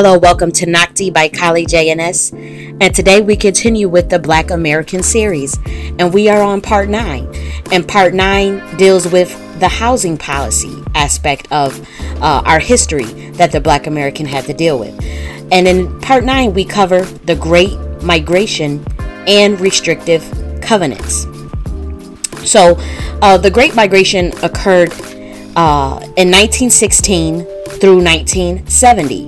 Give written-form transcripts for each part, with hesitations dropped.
Hello, welcome to Nakti by Kali J.N.S. And today we continue with the Black American series. And we are on part 9. And part 9 deals with the housing policy aspect of our history that the Black American had to deal with. And in part 9 we cover the Great Migration and Restrictive Covenants. So the Great Migration occurred in 1916 through 1970.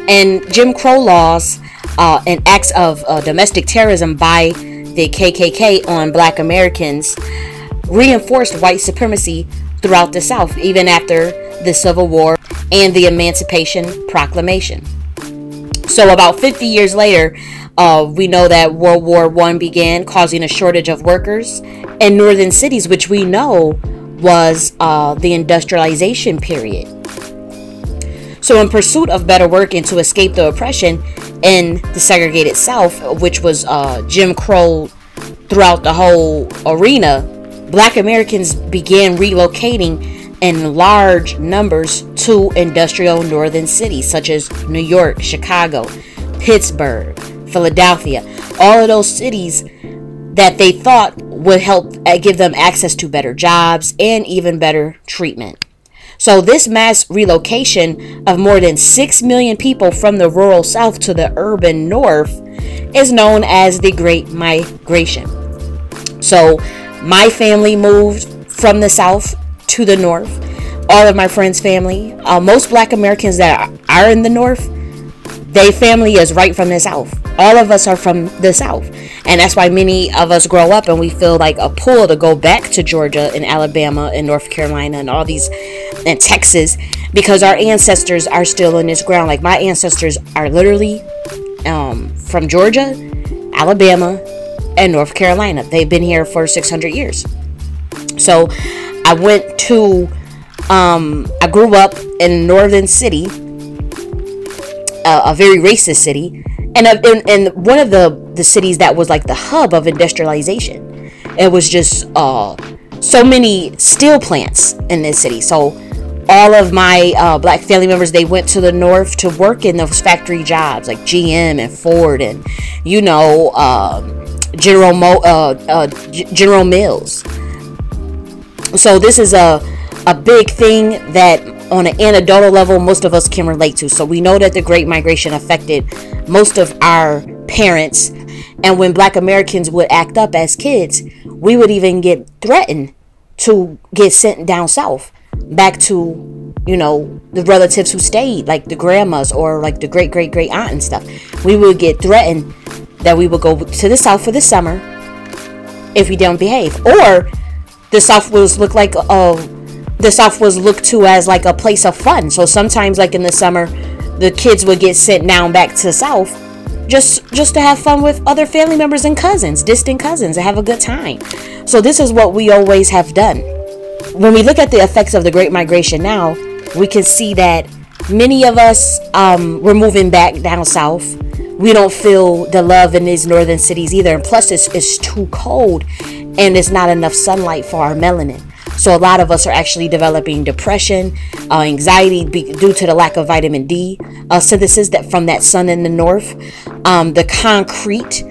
And Jim Crow laws and acts of domestic terrorism by the KKK on Black Americans reinforced white supremacy throughout the South, even after the Civil War and the Emancipation Proclamation. So about 50 years later, we know that World War I began, causing a shortage of workers in northern cities, which we know was the industrialization period. So in pursuit of better work and to escape the oppression in the segregated South, which was Jim Crow throughout the whole arena, Black Americans began relocating in large numbers to industrial northern cities such as New York, Chicago, Pittsburgh, Philadelphia. All of those cities that they thought would help give them access to better jobs and even better treatment. So this mass relocation of more than 6 million people from the rural South to the urban North is known as the Great Migration. So my family moved from the South to the North. All of my friends' family, most Black Americans that are in the North, their family is right from the South. All of us are from the South. And that's why many of us grow up and we feel like a pull to go back to Georgia and Alabama and North Carolina and all these, and Texas, because our ancestors are still in this ground. Like my ancestors are literally from Georgia, Alabama, and North Carolina. They've been here for 600 years. So I went to, I grew up in a northern city, a very racist city, and one of the cities that was like the hub of industrialization. It was just so many steel plants in this city. So all of my Black family members, they went to the North to work in those factory jobs like GM and Ford and General Mills. So this is a big thing that on an anecdotal level most of us can relate to. So we know that the Great Migration affected most of our parents, and when Black Americans would act up as kids, we would even get threatened to get sent down south back to the relatives who stayed, like the grandmas or like the great aunt and stuff. We would get threatened that we would go to the South for the summer if we don't behave, or the South was looked to as like a place of fun. So sometimes, like in the summer, the kids would get sent down back to the South just to have fun with other family members and cousins, distant cousins, and have a good time. So this is what we always have done. When we look at the effects of the Great Migration now, we can see that many of us we're moving back down south. We don't feel the love in these northern cities either, and plus it's too cold and there's not enough sunlight for our melanin. So a lot of us are actually developing depression, anxiety due to the lack of vitamin D synthesis from that sun in the north. The concrete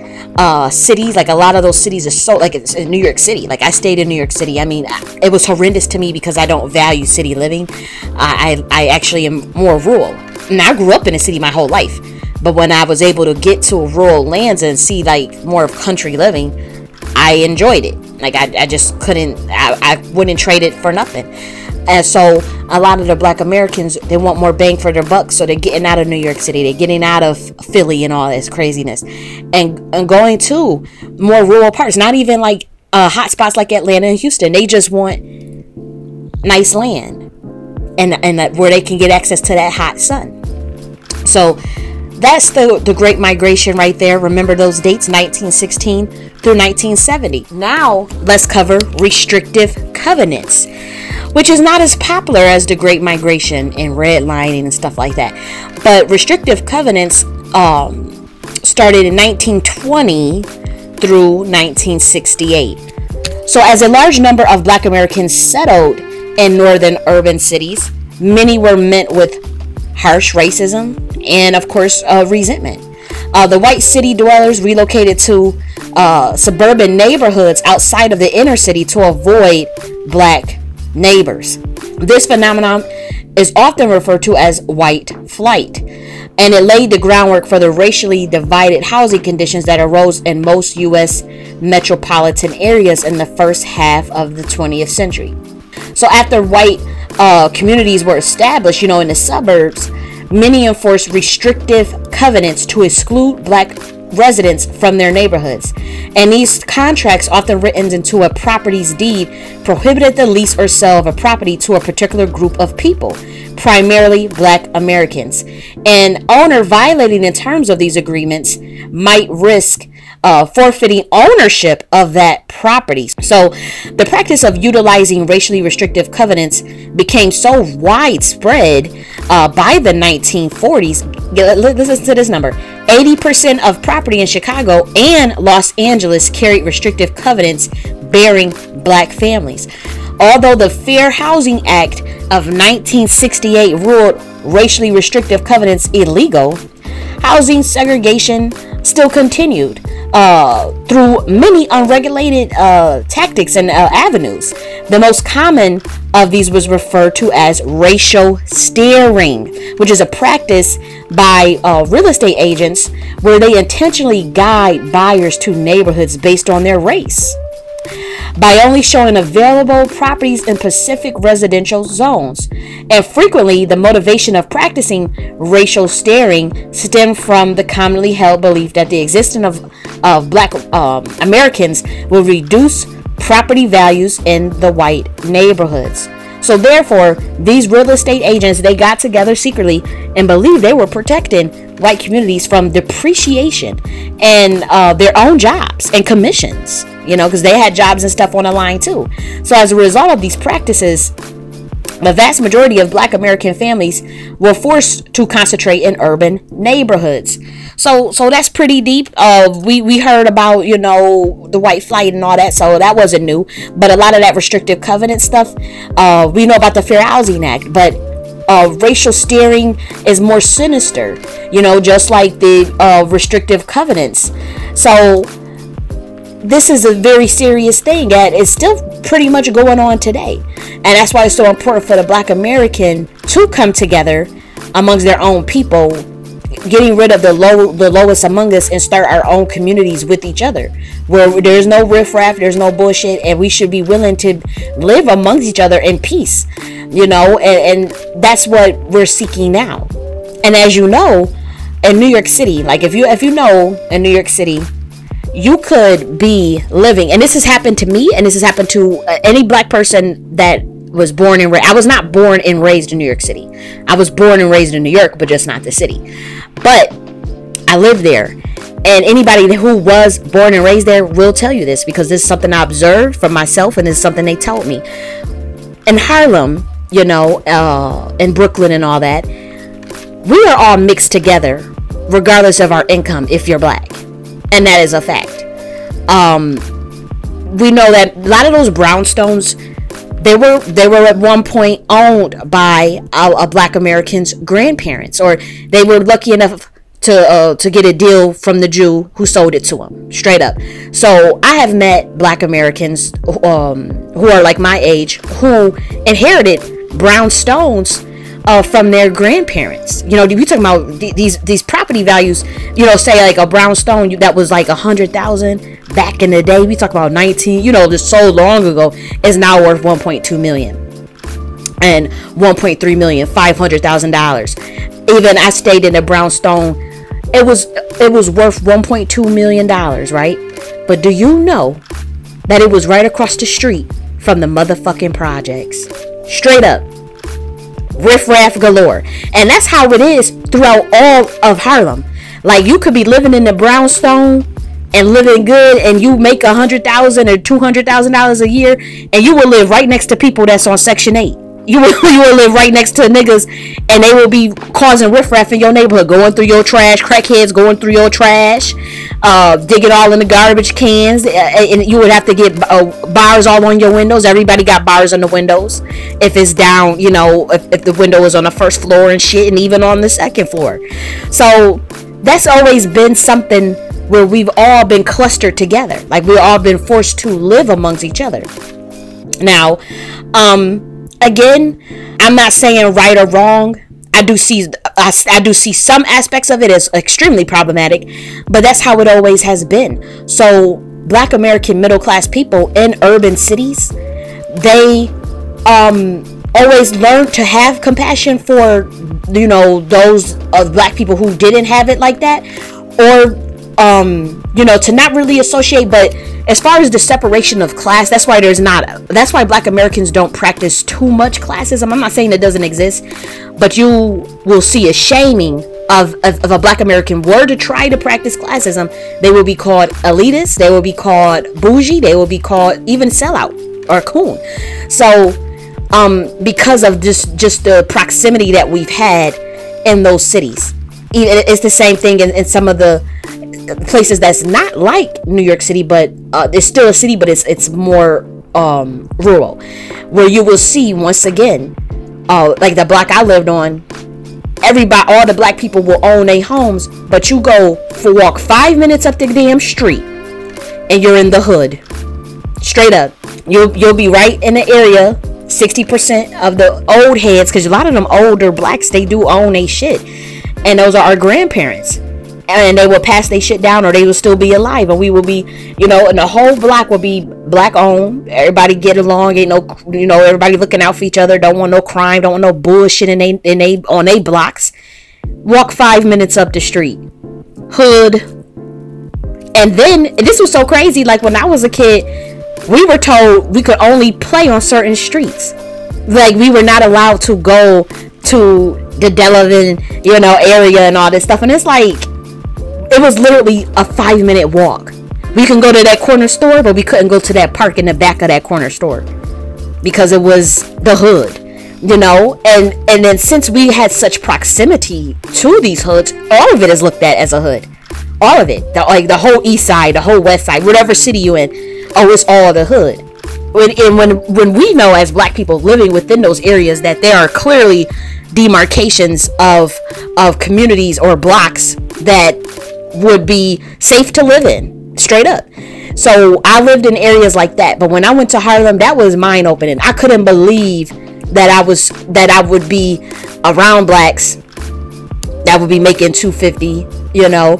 cities, like a lot of those cities are so, like it's in New York City. Like I stayed in New York City. I mean, it was horrendous to me because I don't value city living. I actually am more rural. And I grew up in a city my whole life. But when I was able to get to rural lands and see like more of country living, I enjoyed it. Like I just couldn't, I wouldn't trade it for nothing. And so a lot of the Black Americans, they want more bang for their buck. So they're getting out of New York City. They're getting out of Philly and all this craziness and going to more rural parts. Not even like hot spots like Atlanta and Houston. They just want nice land and where they can get access to that hot sun. So that's the Great Migration right there. Remember those dates, 1916 through 1970. Now let's cover restrictive covenants, which is not as popular as the Great Migration and redlining and stuff like that. But restrictive covenants started in 1920 through 1968. So as a large number of Black Americans settled in northern urban cities, many were met with harsh racism, and of course resentment. The white city dwellers relocated to suburban neighborhoods outside of the inner city to avoid black neighbors. This phenomenon is often referred to as white flight, and it laid the groundwork for the racially divided housing conditions that arose in most U.S. metropolitan areas in the first half of the 20th century. So after white communities were established, in the suburbs, many enforced restrictive covenants to exclude black residents from their neighborhoods. And these contracts, often written into a property's deed, prohibited the lease or sale of a property to a particular group of people, primarily black Americans. An owner violating the terms of these agreements might risk forfeiting ownership of that property. So the practice of utilizing racially restrictive covenants became so widespread by the 1940s. Listen to this number. 80% of property in Chicago and Los Angeles carried restrictive covenants bearing black families. Although the Fair Housing Act of 1968 ruled racially restrictive covenants illegal, housing segregation still continued through many unregulated tactics and avenues. The most common of these was referred to as racial steering, which is a practice by real estate agents where they intentionally guide buyers to neighborhoods based on their race by only showing available properties in specific residential zones. And frequently, the motivation of practicing racial steering stemmed from the commonly held belief that the existence of black Americans will reduce property values in the white neighborhoods. So therefore, these real estate agents, they got together secretly and believed they were protecting white communities from depreciation and their own jobs and commissions, because they had jobs and stuff on the line too. So as a result of these practices, the vast majority of black American families were forced to concentrate in urban neighborhoods. So that's pretty deep. We heard about, the white flight and all that, so that wasn't new. But a lot of that restrictive covenant stuff, we know about the Fair Housing Act, but racial steering is more sinister, just like the restrictive covenants. So this is a very serious thing that is still pretty much going on today. And that's why it's so important for the black American to come together amongst their own people, getting rid of the lowest among us, and start our own communities with each other, where there's no riffraff, there's no bullshit, and we should be willing to live amongst each other in peace, and that's what we're seeking now. And as you know, in New York City, like if you know, in New York City, you could be living, and this has happened to me, and this has happened to any black person that was born and raised. I was not born and raised in New York City. I was born and raised in New York, but just not the city. But I lived there, and anybody who was born and raised there will tell you this, because this is something I observed from myself, and this is something they told me. In Harlem, in Brooklyn and all that, we are all mixed together, regardless of our income, if you're black. And that is a fact. We know that a lot of those brownstones, they were at one point owned by a black American's grandparents, or they were lucky enough to get a deal from the Jew who sold it to them, straight up. So I have met black Americans who are like my age, who inherited brownstones from their grandparents. We talking about these property values, say like a brownstone that was like 100,000 back in the day. We talk about 19, just so long ago, is now worth 1.2 million and 1.3 million, $500,000. Even I stayed in a brownstone, it was worth 1.2 million dollars, right? But do you know that it was right across the street from the motherfucking projects? Straight up. Riff-raff galore. And that's how it is throughout all of Harlem. Like, you could be living in the brownstone and living good, and you make $100,000 or $200,000 a year, and you will live right next to people that's on Section 8. you will live right next to niggas, and they will be causing riffraff in your neighborhood, going through your trash, crackheads going through your trash, digging all in the garbage cans, and you would have to get bars all on your windows. Everybody got bars on the windows if it's down, you know, if the window is on the first floor and shit, and even on the second floor. So that's always been something where we've all been clustered together, like we've all been forced to live amongst each other. Now, again, I'm not saying right or wrong. I do see some aspects of it as extremely problematic, but that's how it always has been. So Black American middle class people in urban cities, they always learned to have compassion for, you know, those Black people who didn't have it like that, or you know, to not really associate. But as far as the separation of class, that's why Black Americans don't practice too much classism. I'm not saying it doesn't exist, but you will see a shaming of a Black American were to try to practice classism. They will be called elitist, they will be called bougie, they will be called even sellout or coon. So because of just the proximity that we've had in those cities. It's the same thing in some of the places that's not like New York City, but it's still a city, but it's more rural, where you will see once again, like the block I lived on, all the Black people will own their homes, but you walk 5 minutes up the damn street and you're in the hood. Straight up, you'll be right in the area. 60% of the old heads, because a lot of them older Blacks, they do own a shit, and those are our grandparents, and they will pass their shit down, or they will still be alive, and we will be, you know, and the whole block will be Black owned. Everybody get along, ain't no, you know, everybody looking out for each other, don't want no crime, don't want no bullshit on they blocks. Walk 5 minutes up the street, hood. And then this was so crazy, like when I was a kid, we were told we could only play on certain streets. Like we were not allowed to go to the Delavan, you know, area and all this stuff. And it's like, it was literally a 5 minute walk. We can go to that corner store, but we couldn't go to that park in the back of that corner store because it was the hood, you know. And then since we had such proximity to these hoods, all of it is looked at as a hood. All of it, like the whole east side, the whole west side, whatever city you in. Oh, it's all the hood. When we know as Black people living within those areas that there are clearly demarcations of communities or blocks that would be safe to live in, straight up. So I lived in areas like that. But when I went to Harlem, that was mind opening. I couldn't believe that I would be around Blacks that would be making $250, you know.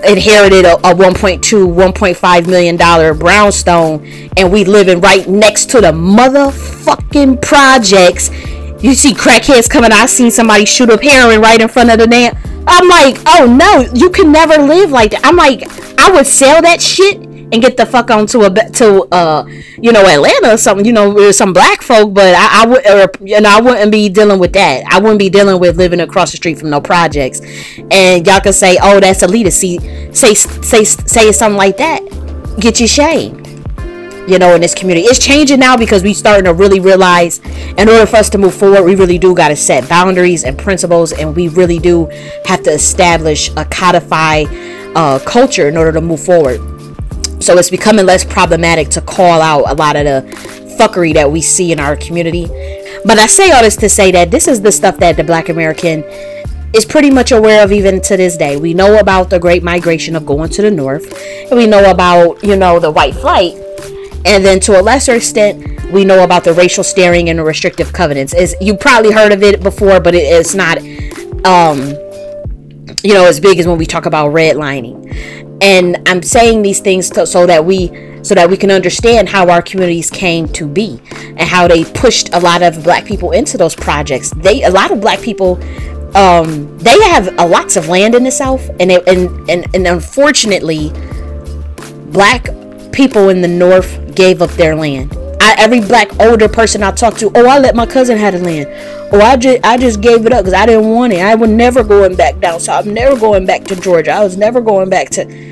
Inherited a $1.5 million brownstone, and we living right next to the motherfucking projects. You see crackheads coming out. I seen somebody shoot up heroin right in front of the damn. I'm like, oh no, you can never live like that. I'm like, I would sell that shit and get the fuck on to you know, Atlanta or something, you know, with some Black folk. But I wouldn't be dealing with that. I wouldn't be dealing with living across the street from no projects. And y'all can say, oh, that's elitist. See, say something like that, get you shamed, you know, in this community. It's changing now because we starting to really realize, in order for us to move forward, we really do got to set boundaries and principles, and we really do have to establish a codified culture in order to move forward. So it's becoming less problematic to call out a lot of the fuckery that we see in our community. But I say all this to say that this is the stuff that the Black American is pretty much aware of even to this day. We know about the Great Migration of going to the North, and we know about, you know, the white flight. And then to a lesser extent, we know about the racial steering and the restrictive covenants. You probably heard of it before, but it's not, you know, as big as when we talk about redlining. And I'm saying these things so that we can understand how our communities came to be and how they pushed a lot of Black people into those projects. A lot of Black people, they have lots of land in the South, and unfortunately, Black people in the North gave up their land. Every Black older person I talk to, I let my cousin have the land. I just gave it up because I didn't want it. I was never going back down south. I'm never going back to Georgia. I was never going back to.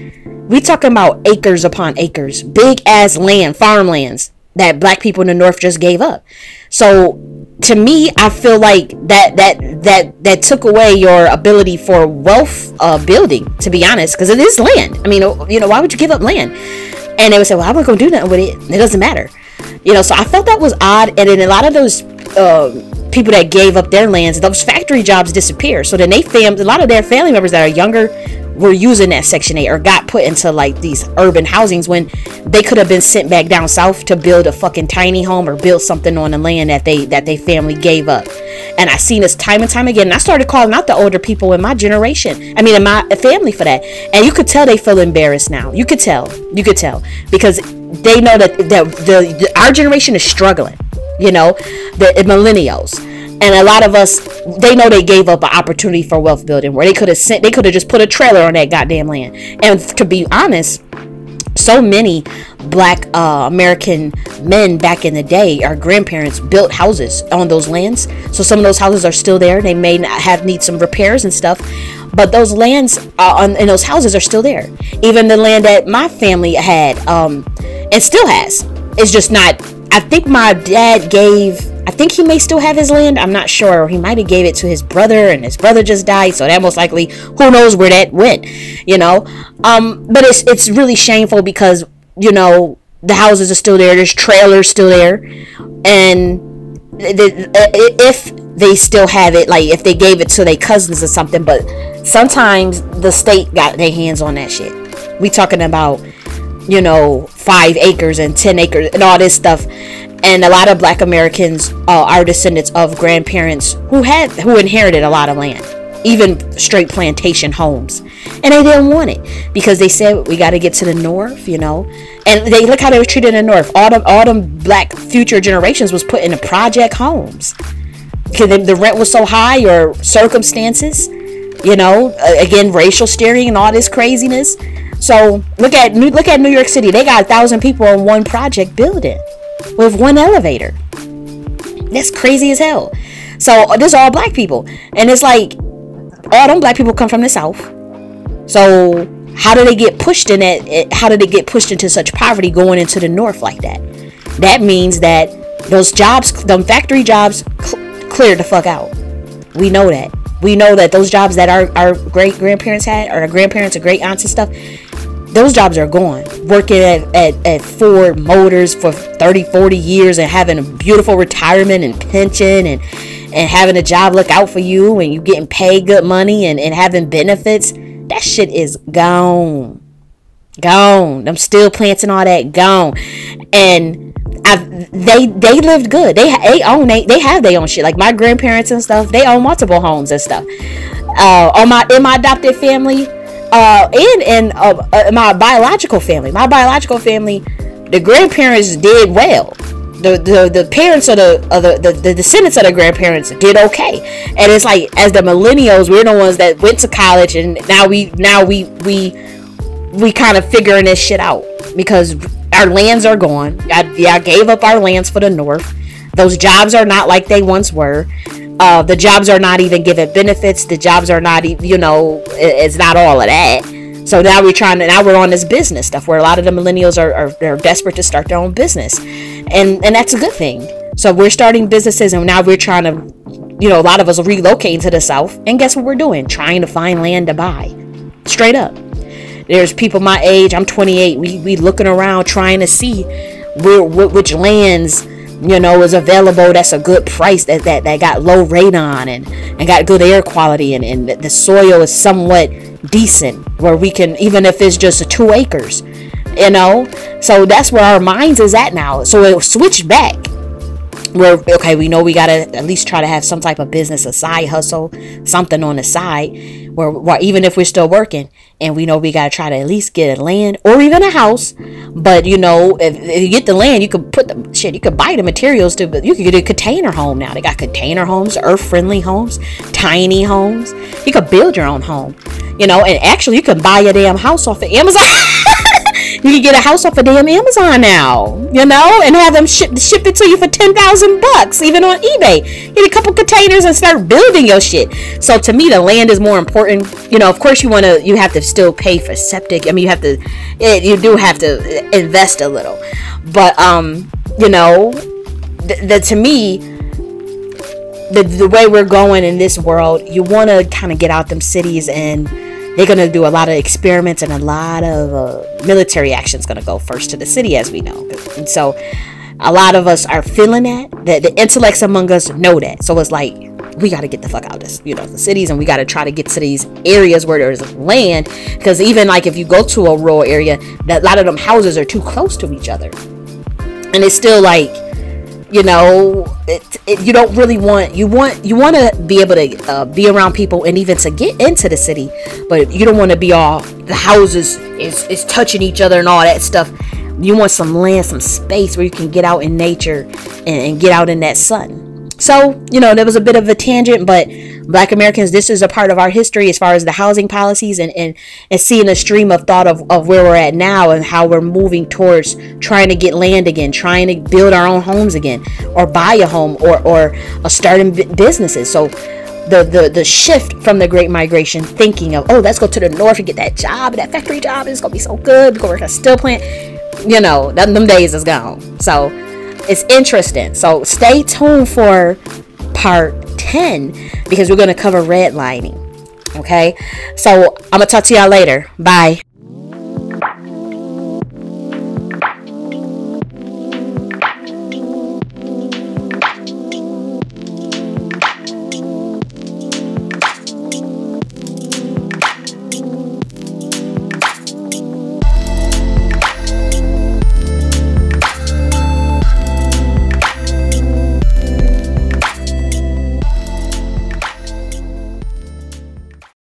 We talking about acres upon acres, big ass land, farmlands that Black people in the North just gave up. So to me, I feel like that took away your ability for wealth building, to be honest, because it is land. I mean, you know, why would you give up land? And they would say, well, I'm not going to do nothing with it. It doesn't matter. You know, so I felt that was odd. And then a lot of those people that gave up their lands, those factory jobs disappear. So then a lot of their family members that are younger were using that Section 8 or got put into like these urban housings when they could have been sent back down south to build a fucking tiny home or build something on the land that they family gave up. And I seen this time and time again. And I started calling out the older people in my generation. I mean, in my family for that. And you could tell they feel embarrassed now. You could tell because they know that our generation is struggling. You know, the millennials. And a lot of us, they know they gave up an opportunity for wealth building where they could have just put a trailer on that goddamn land. And to be honest, so many black American men back in the day, our grandparents built houses on those lands. So some of those houses are still there. They may need some repairs and stuff, but those lands in those houses are still there. Even the land that my family had and still has, it's just not. I think my dad I think he may still have his land. I'm not sure. He might have gave it to his brother, and his brother just died. So that most likely, who knows where that went, you know. But it's really shameful because, you know, the houses are still there. There's trailers still there. And if they still have it, like if they gave it to their cousins or something. But sometimes the state got their hands on that shit. We talking about, you know, 5 acres and 10 acres and all this stuff. And a lot of black Americans are descendants of grandparents who inherited a lot of land, even straight plantation homes. And they didn't want it because they said, we got to get to the north, you know. And they look how they were treated in the north. All them black future generations was put into project homes because the rent was so high, or circumstances, you know, again, racial steering and all this craziness. So look at New York City. They got 1,000 people in one project building with one elevator. That's crazy as hell. So this are all black people, and it's like all them black people come from the south. So how do they get pushed in that? How do they get pushed into such poverty going into the north like that? That means that those jobs, them factory jobs, cleared the fuck out. We know that. We know that those jobs that our great grandparents had, or our grandparents or great aunts and stuff, those jobs are gone. Working at Ford Motors for 30, 40 years and having a beautiful retirement and pension and having a job look out for you and you getting paid good money and having benefits. That shit is gone. Gone. Them steel plants and all that, gone. And they lived good. They have their own shit. Like my grandparents and stuff, they own multiple homes and stuff. In my adopted family, and in my biological family. My biological family, the grandparents did well. The parents of the descendants of the grandparents did okay. And it's like, as the millennials, we're the ones that went to college, and now we kind of figuring this shit out because our lands are gone. I gave up our lands for the north. Those jobs are not like they once were. The jobs are not even giving benefits. The jobs are not, you know, it's not all of that. So now we're on this business stuff where a lot of the millennials are desperate to start their own business. And that's a good thing. So we're starting businesses, and now we're trying to, you know, a lot of us are relocating to the south. And guess what we're doing? Trying to find land to buy. Straight up. There's people my age, I'm 28. We looking around trying to see which lands, you know, is available that's a good price, that got low radon and got good air quality, and the soil is somewhat decent where we can, even if it's just 2 acres, you know. So that's where our minds is at now. So it switched back where, okay, we know we gotta at least try to have some type of business, a side hustle, something on the side where even if we're still working, and we know we gotta try to at least get a land or even a house. But you know, if you get the land, you could put the shit, you could buy the materials to, you could get a container home now. They got container homes, earth friendly homes, tiny homes. You could build your own home, you know. And actually you can buy a damn house off of Amazon. You can get a house off of damn Amazon now, you know, and have them ship it to you for $10,000, even on eBay. Get a couple containers and start building your shit. So to me, the land is more important. You know, of course you have to still pay for septic. I mean, you do have to invest a little, but you know, to me, the way we're going in this world, you want to kind of get out them cities, and they're going to do a lot of experiments, and a lot of military action is going to go first to the city, as we know. And so a lot of us are feeling that. The intellects among us know that. So it's like, we got to get the fuck out of this, the cities, and we got to try to get to these areas where there's land. Because even like if you go to a rural area, that a lot of them houses are too close to each other. And it's still like, you don't really want, you want to be able to be around people and even to get into the city, but you don't want to be all, the houses is touching each other and all that stuff. You want some land, some space where you can get out in nature and get out in that sun. So, there was a bit of a tangent, but Black Americans, this is a part of our history as far as the housing policies and seeing a stream of thought of where we're at now and how we're moving towards trying to get land again, trying to build our own homes again, or buy a home or starting businesses. So the shift from the Great Migration, thinking of, let's go to the north and get that job, that factory job, it's going to be so good, we're going to work at a steel plant, them days is gone. So it's interesting. So stay tuned for part 10 because we're going to cover redlining. Okay. So I'm going to talk to y'all later. Bye.